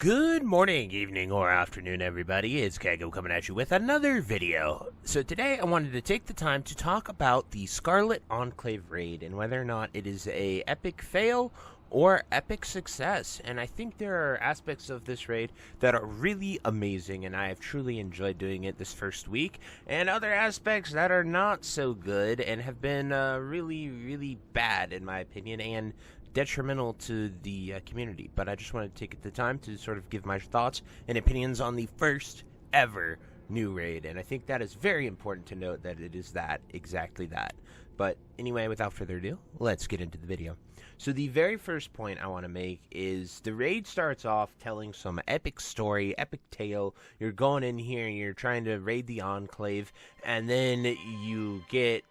Good morning, evening, or afternoon, everybody. It's Kaghoe coming at you with another video. So today I wanted to take the time to talk about the Scarlet Enclave raid and whether or not it is a epic fail or epic success. And I think there are aspects of this raid that are really amazing, and I have truly enjoyed doing it this first week, and other aspects that are not so good and have been really bad in my opinion, and detrimental to the community. But I just wanted to take the time to sort of give my thoughts and opinions on the first ever new raid, and I think that is very important to note, that it is exactly that. But anyway, without further ado, let's get into the video. So the very first point I want to make is the raid starts off telling some epic story, epic tale. You're going in here and you're trying to raid the Enclave, and then you get,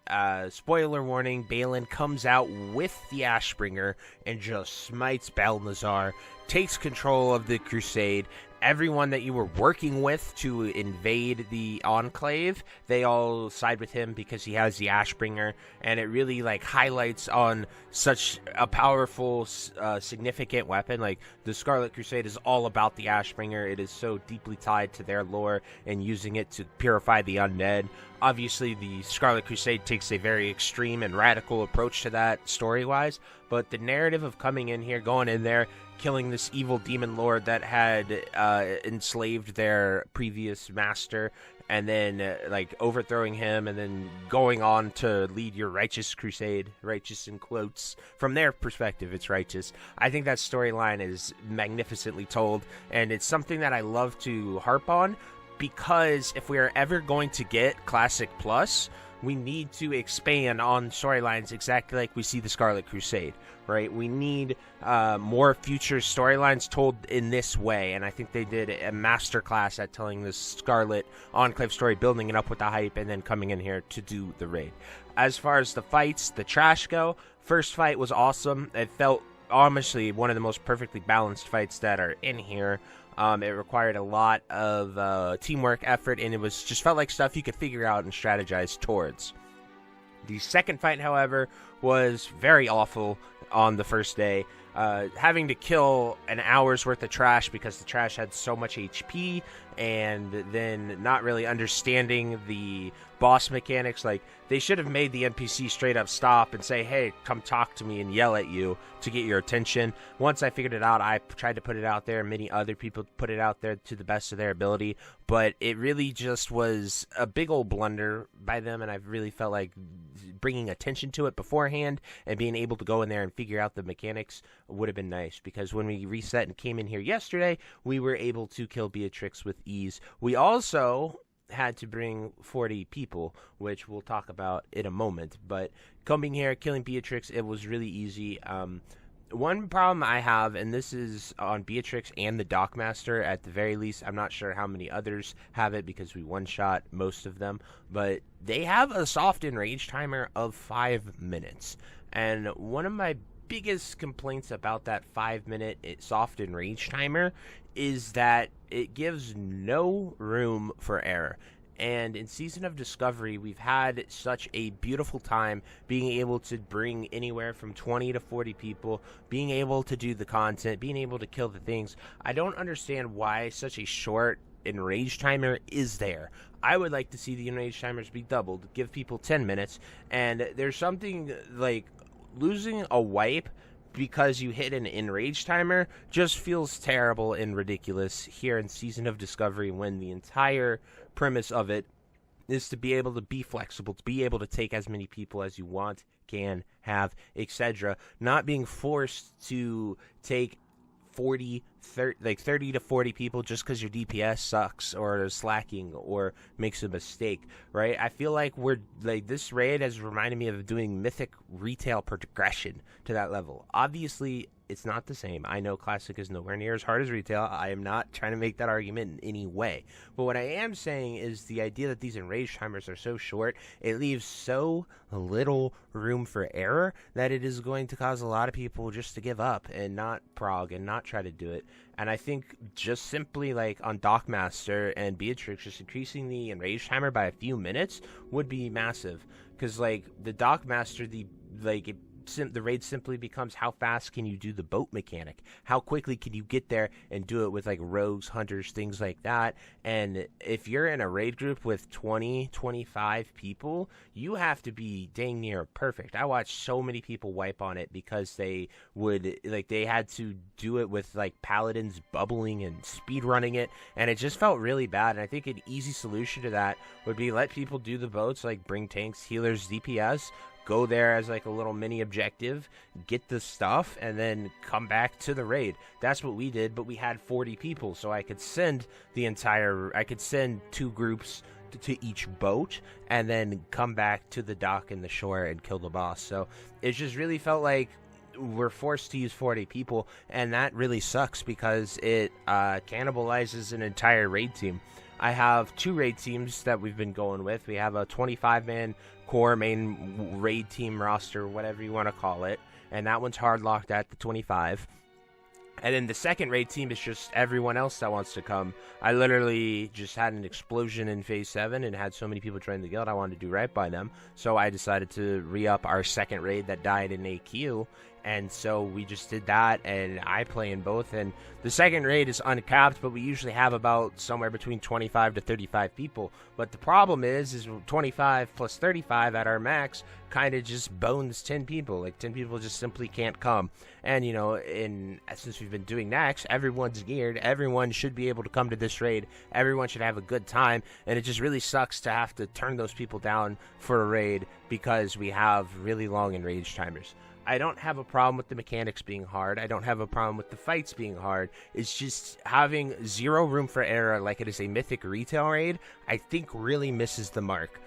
spoiler warning, Balin comes out with the Ashbringer and just smites Balnazar, takes control of the Crusade. Everyone that you were working with to invade the Enclave, they all side with him because he has the Ashbringer, and it really highlights on such a powerful, significant weapon. Like, the Scarlet Crusade is all about the Ashbringer. It is so deeply tied to their lore and using it to purify the undead. Obviously, the Scarlet Crusade takes a very extreme and radical approach to that story-wise, but the narrative of coming in here, going in there, killing this evil demon lord that had enslaved their previous master, and then overthrowing him, and then going on to lead your righteous crusade, righteous in quotes, from their perspective it's righteous. I think that storyline is magnificently told, and it's something that I love to harp on, because if we are ever going to get Classic Plus, we need to expand on storylines exactly like we see the Scarlet Crusade, right? We need more future storylines told in this way, and I think they did a masterclass at telling this Scarlet Enclave story, building it up with the hype, and then coming in here to do the raid. As far as the fights, the trash go, first fight was awesome. It felt, honestly, one of the most perfectly balanced fights that are in here. It required a lot of teamwork, effort, and it just felt like stuff you could figure out and strategize towards. The second fight, however, was very awful on the first day. Having to kill an hour's worth of trash because the trash had so much HP, and then not really understanding the boss mechanics. Like, they should have made the NPC straight up stop and say, hey, come talk to me, and yell at you to get your attention. Once I figured it out, I tried to put it out there. Many other people put it out there to the best of their ability, but it really just was a big old blunder by them, and I really felt like bringing attention to it beforehand and being able to go in there and figure out the mechanics would have been nice, because when we reset and came in here yesterday, we were able to kill Beatrix with ease. We also had to bring 40 people, which we'll talk about in a moment, but coming here, killing Beatrix, it was really easy. One problem I have, and this is on Beatrix and the Dockmaster at the very least, I'm not sure how many others have it because we one-shot most of them, but they have a soft enrage timer of 5 minutes. And one of my biggest complaints about that 5-minute soft enrage timer is that it gives no room for error. And in Season of Discovery, we've had such a beautiful time being able to bring anywhere from 20 to 40 people, being able to do the content, being able to kill the things. I don't understand why such a short enrage timer is there. I would like to see the enrage timers be doubled, give people 10 minutes, and there's something like losing a wipe because you hit an enrage timer just feels terrible and ridiculous here in Season of Discovery, when the entire premise of it is to be able to be flexible, to be able to take as many people as you want, can, have, etc. Not being forced to take 30 to 40 people just because your DPS sucks or is slacking or makes a mistake, right? I feel like this raid has reminded me of doing Mythic retail progression to that level. Obviously, it's not the same. I know Classic is nowhere near as hard as retail. I am not trying to make that argument in any way. But what I am saying is the idea that these enrage timers are so short, it leaves so little room for error that it is going to cause a lot of people just to give up and not prog and not try to do it. And I think just simply on Dockmaster and Beatrix, just increasing the enrage timer by a few minutes would be massive. Because the Dockmaster, the raid simply becomes how fast can you do the boat mechanic? How quickly can you get there and do it with like rogues, hunters, things like that? And if you're in a raid group with 20, 25 people, you have to be dang near perfect. I watched so many people wipe on it because they had to do it with like paladins bubbling and speed running it, and it just felt really bad. And I think an easy solution to that would be let people do the boats, like bring tanks, healers, DPS, go there as like a little mini objective, get the stuff, and then come back to the raid. That's what we did, but we had 40 people, so I could send 2 groups to each boat and then come back to the dock and the shore and kill the boss. So it just really felt like we're forced to use 40 people, and that really sucks because it cannibalizes an entire raid team. I have 2 raid teams that we've been going with. We have a 25-man core main raid team roster, whatever you want to call it, and that one's hard locked at the 25. And then the second raid team is just everyone else that wants to come. I literally just had an explosion in Phase 7 and had so many people join the guild, I wanted to do right by them. So I decided to re-up our second raid that died in AQ. And so we just did that, and I play in both. And the second raid is uncapped, but we usually have about somewhere between 25 to 35 people. But the problem is 25 plus 35 at our max kind of just bones 10 people. Like 10 people just simply can't come. And you know, since we've been doing Nax, everyone's geared. Everyone should be able to come to this raid. Everyone should have a good time. And it just really sucks to have to turn those people down for a raid because we have really long enrage timers. I don't have a problem with the mechanics being hard. I don't have a problem with the fights being hard. It's just having zero room for error like it is a mythic retail raid, I think really misses the mark.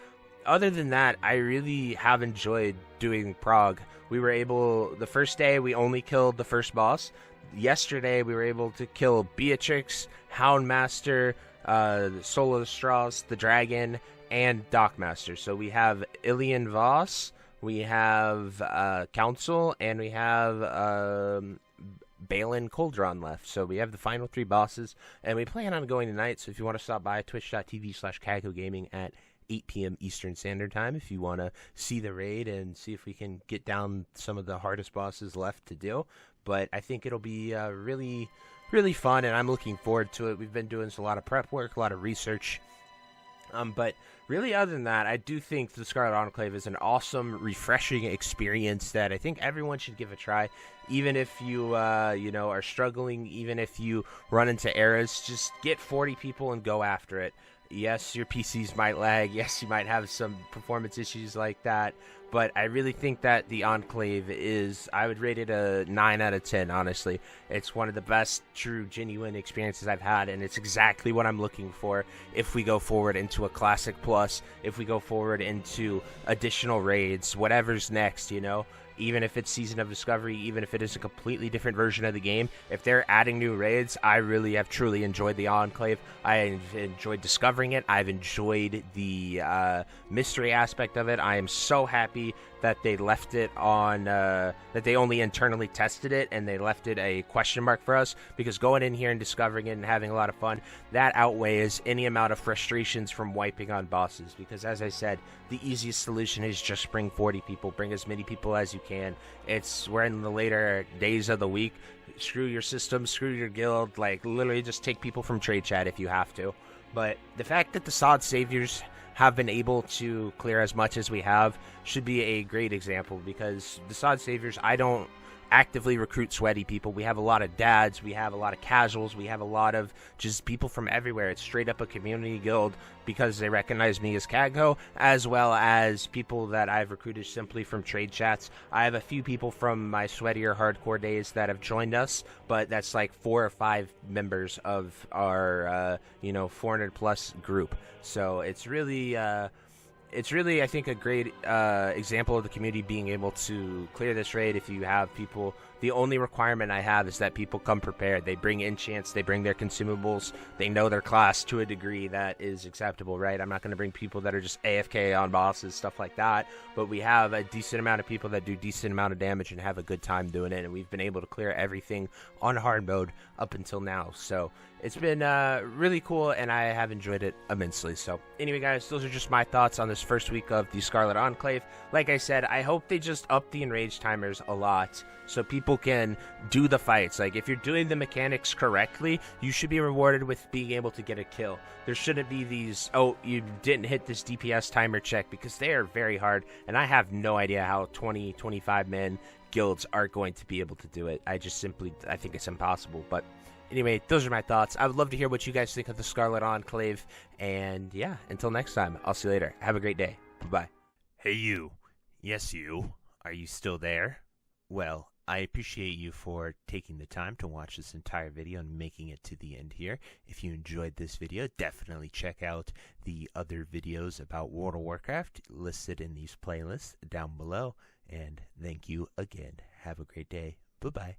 Other than that, I really have enjoyed doing Prague. The first day we only killed the first boss. Yesterday we were able to kill Beatrix, Houndmaster, Soul of the Straws, the Dragon, and Dockmaster. So we have Ilian Voss, we have Council, and we have Balin Coldron left. So we have the final 3 bosses, and we plan on going tonight. So if you want to stop by twitch.tv/Kaghoe Gaming at 8 p.m. Eastern Standard Time, if you want to see the raid and see if we can get down some of the hardest bosses left to do. But I think it'll be really, really fun, and I'm looking forward to it. We've been doing a lot of prep work, a lot of research. But really, other than that, I do think the Scarlet Enclave is an awesome, refreshing experience that I think everyone should give a try. Even if you, are struggling, even if you run into errors, just get 40 people and go after it. Yes, your PCs might lag. Yes, you might have some performance issues like that. But I really think that the Enclave I would rate it a 9 out of 10, honestly. It's one of the best, true, genuine experiences I've had, and it's exactly what I'm looking for if we go forward into a Classic Plus, if we go forward into additional raids, whatever's next, Even if it's Season of Discovery, even if it is a completely different version of the game, if they're adding new raids, I really have truly enjoyed the Enclave. I've enjoyed discovering it. I've enjoyed the mystery aspect of it. I am so happy that they left it on, that they only internally tested it and they left it a question mark for us, because going in here and discovering it and having a lot of fun, that outweighs any amount of frustrations from wiping on bosses, because as I said, the easiest solution is just bring 40 people, bring as many people as you can. We're in the later days of the week. Screw your system, screw your guild, like literally just take people from trade chat if you have to. But the fact that the Sod Saviors have been able to clear as much as we have should be a great example, because the Sod Saviors, I don't actively recruit sweaty people. We have a lot of dads, we have a lot of casuals, we have a lot of just people from everywhere. It's straight up a community guild because they recognize me as Kaghoe, as well as people that I've recruited simply from trade chats. I have a few people from my sweatier hardcore days that have joined us, but that's like 4 or 5 members of our 400 plus group. So it's really I think, a great example of the community being able to clear this raid. If you have people The only requirement I have is that people come prepared. They bring enchants, they bring their consumables, they know their class to a degree that is acceptable, right? I'm not going to bring people that are just AFK on bosses, stuff like that, but we have a decent amount of people that do decent amount of damage and have a good time doing it, and we've been able to clear everything on hard mode up until now. So it's been really cool, and I have enjoyed it immensely. So anyway, guys, those are just my thoughts on this first week of the Scarlet Enclave. Like I said, I hope they just up the enrage timers a lot so people can do the fights. Like, if you're doing the mechanics correctly, you should be rewarded with being able to get a kill. There shouldn't be these, oh, you didn't hit this DPS timer check, because they are very hard, and I have no idea how 20, 25 man guilds are going to be able to do it. I think it's impossible. But anyway, those are my thoughts. I would love to hear what you guys think of the Scarlet Enclave, and yeah, until next time, I'll see you later. Have a great day. Bye-bye. Hey, you. Yes, you. Are you still there? Well, I appreciate you for taking the time to watch this entire video and making it to the end here. If you enjoyed this video, definitely check out the other videos about World of Warcraft listed in these playlists down below. And thank you again. Have a great day. Bye-bye.